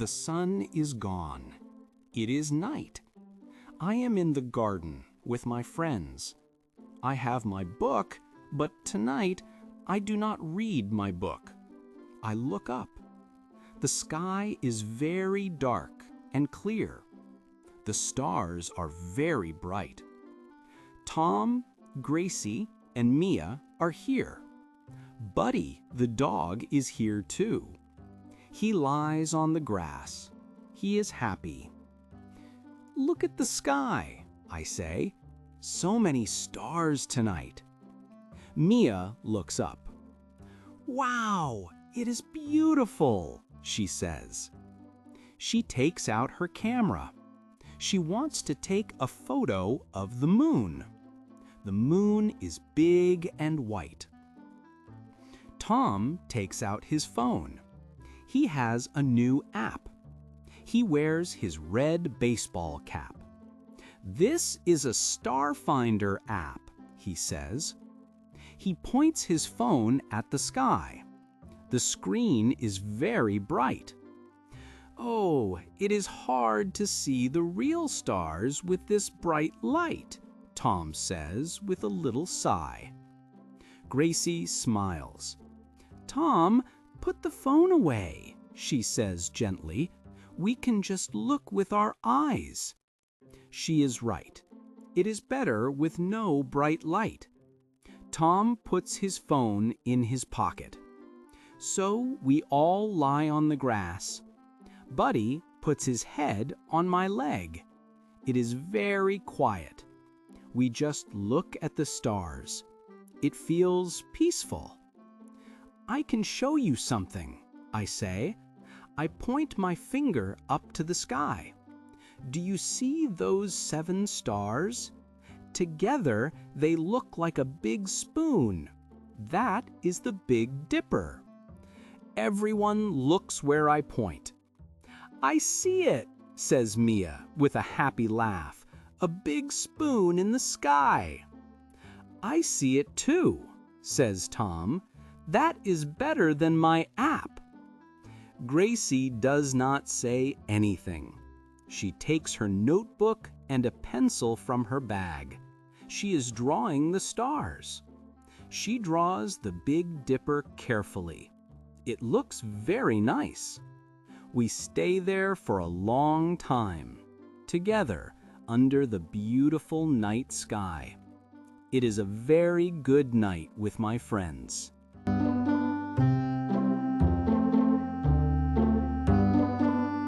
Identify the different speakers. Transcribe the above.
Speaker 1: The sun is gone. It is night. I am in the garden with my friends. I have my book, but tonight I do not read my book. I look up. The sky is very dark and clear. The stars are very bright. Tom, Gracie, and Mia are here. Buddy, the dog, is here too. He lies on the grass. He is happy. Look at the sky, I say. So many stars tonight. Mia looks up. Wow, it is beautiful, she says. She takes out her camera. She wants to take a photo of the moon. The moon is big and white. Tom takes out his phone. He has a new app. He wears his red baseball cap. This is a star finder app, he says. He points his phone at the sky. The screen is very bright. Oh, it is hard to see the real stars with this bright light, Tom says with a little sigh. Gracie smiles. Tom, put the phone away, she says gently. We can just look with our eyes. She is right. It is better with no bright light. Tom puts his phone in his pocket. So we all lie on the grass. Buddy puts his head on my leg. It is very quiet. We just look at the stars. It feels peaceful. I can show you something, I say. I point my finger up to the sky. Do you see those 7 stars? Together, they look like a big spoon. That is the Big Dipper. Everyone looks where I point. I see it, says Mia with a happy laugh. A big spoon in the sky. I see it too, says Tom. That is better than my app. Gracie does not say anything. She takes her notebook and a pencil from her bag. She is drawing the stars. She draws the Big Dipper carefully. It looks very nice. We stay there for a long time, together under the beautiful night sky. It is a very good night with my friends.